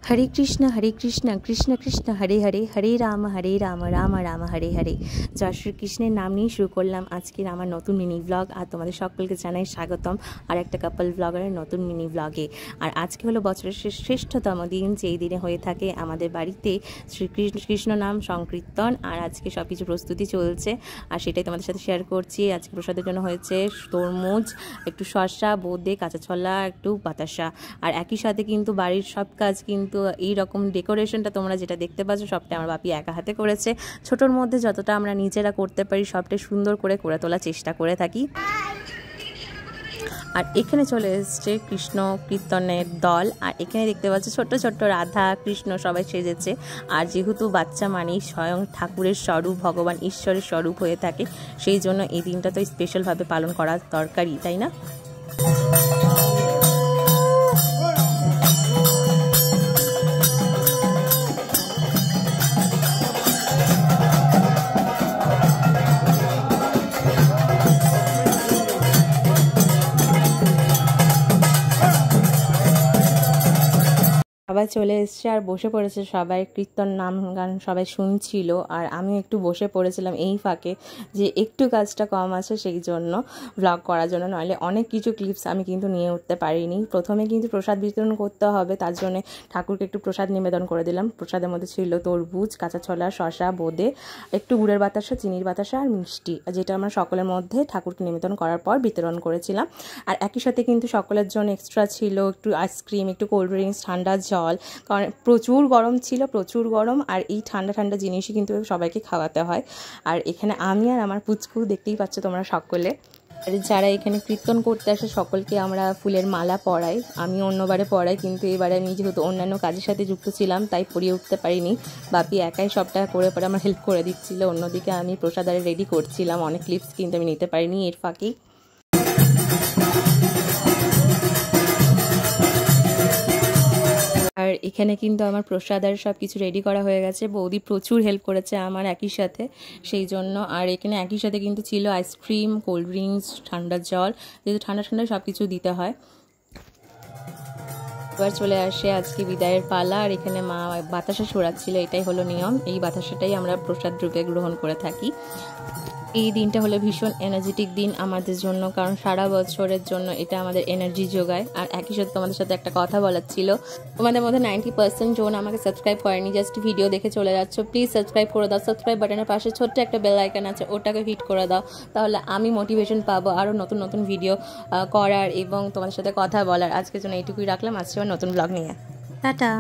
हरे कृष्ण कृष्ण कृष्ण हरे हरे हरे राम राम राम हरे हरे। जय श्री कृष्णेर नाम निये शुरू करलाम आजकेर आमार नतून मिनी ब्लग। और तुम्हारे सकलके जानाई स्वागतम और एक कपल ब्लगारेर नतून मिनी ब्लगे। और आज के हलो बछरेर श्रेष्ठतम दिन, जेई दिने हये थाके आमादेर बाड़ीते श्री कृष्ण नाम संकीर्तन। और आज के सबकिछु प्रस्तुति चलछे और सेटाई तोमादेर साथे शेयर करछि। आज के प्रसादेर जोन्नो हयेछे तरमुज, एकटु शसा, बोदे, काँचा छोला, एकटु बातासा। और एकई साथे किन्तु बाड़ीर सब काज किन्तु এই রকম ডেকোরেশনটা তোমরা যেটা দেখতে পাচ্ছ সবটা আমার বাপি একা হাতে করেছে। ছোটর মধ্যে যতটা আমরা নিজেরা করতে পারি সবটাই সুন্দর করে তোলার চেষ্টা করে থাকি। আর এখানে চলে এসেছে কৃষ্ণ কীর্তনের দল। আর এখানে দেখতে পাচ্ছ ছোট্ট ছোট্ট রাধা কৃষ্ণ সবাই সেজেছে। আর যেহেতু বাচ্চা মানেই স্বয়ং ঠাকুরের স্বরূপ, ভগবান ঈশ্বরের স্বরূপ হয়ে থাকে, সেই জন্য এই দিনটা তো স্পেশালভাবে পালন করা দরকারই, তাই না? সবাই চলে এসছে আর বসে পড়েছে, সবাই কীর্তন নাম গান সবাই শুনছিল। আর আমি একটু বসে পড়েছিলাম এই ফাঁকে, যে একটু কাজটা কম আছে সেই জন্য ব্লগ করার জন্য, নইলে অনেক কিছু ক্লিপস আমি কিন্তু নিয়ে উঠতে পারিনি। প্রথমে কিন্তু প্রসাদ বিতরণ করতে হবে, তার জন্য ঠাকুরকে একটু প্রসাদ নিবেদন করে দিলাম। প্রসাদের মধ্যে ছিল তরমুজ, কাঁচা ছোলা, শসা, বোঁদে, একটু গুড়ের বাতাসা, চিনির বাতাসা আর মিষ্টি, যেটা আমরা সকলের মধ্যে ঠাকুরকে নিবেদন করার পর বিতরণ করেছিলাম। আর একই সাথে কিন্তু সকলের জন্য এক্সট্রা ছিল একটু আইসক্রিম, একটু কোল্ড ড্রিঙ্কস, ঠান্ডা জল, কারণ প্রচুর গরম ছিল, প্রচুর গরম। আর এই ঠান্ডা ঠান্ডা জিনিসই কিন্তু সবাইকে খাওয়াতে হয়। আর এখানে আমি আর আমার পুচকু দেখতেই পাচ্ছ তোমরা সকলে। আর যারা এখানে কীর্তন করতে আসে সকলকে আমরা ফুলের মালা পরাই। আমি অন্যবারে পরাই, কিন্তু এবারে আমি যেহেতু অন্যান্য কাজের সাথে যুক্ত ছিলাম তাই পরিয়ে উঠতে পারিনি। বাপি একাই সবটা করে পরে আমার হেল্প করে দিচ্ছিল। অন্যদিকে আমি প্রসাদারে রেডি করছিলাম, অনেক ক্লিপস কিন্তু আমি নিতে পারিনি এর ফাঁকেই। আর এখানে কিন্তু আমার প্রসাদের সব কিছু রেডি করা হয়ে গেছে। বৌদি প্রচুর হেল্প করেছে আমার একই সাথে, সেই জন্য। আর এখানে একই সাথে কিন্তু ছিল আইসক্রিম, কোল্ড ড্রিঙ্কস, ঠান্ডা জল, যেহেতু ঠান্ডা ঠান্ডা সব কিছু দিতে হয়। এবার চলে আসে আজকে বিদায়ের পালা। আর এখানে মা বাতাসা ছড়াচ্ছিল, এটাই হলো নিয়ম। এই বাতাসাটাই আমরা প্রসাদ রূপে গ্রহণ করে থাকি। এই দিনটা হলো ভীষণ এনার্জেটিক দিন আমাদের জন্য, কারণ সারা বছরের জন্য এটা আমাদের এনার্জি যোগায়। আর একই সাথে তোমাদের সাথে একটা কথা বলার ছিল, তোমাদের মধ্যে 90% জন আমাকে সাবস্ক্রাইব করেনি, জাস্ট ভিডিও দেখে চলে যাচ্ছ। প্লিজ সাবস্ক্রাইব করে দাও। সাবস্ক্রাইব বাটনের পাশে ছোট্ট একটা বেল আইকন আছে, ওটাকে হিট করে দাও, তাহলে আমি মোটিভেশন পাবো আরও নতুন নতুন ভিডিও করার এবং তোমাদের সাথে কথা বলার। আজকের জন্য এইটুকুই রাখলাম, আসছে নতুন ব্লগ নিয়ে। টাটা।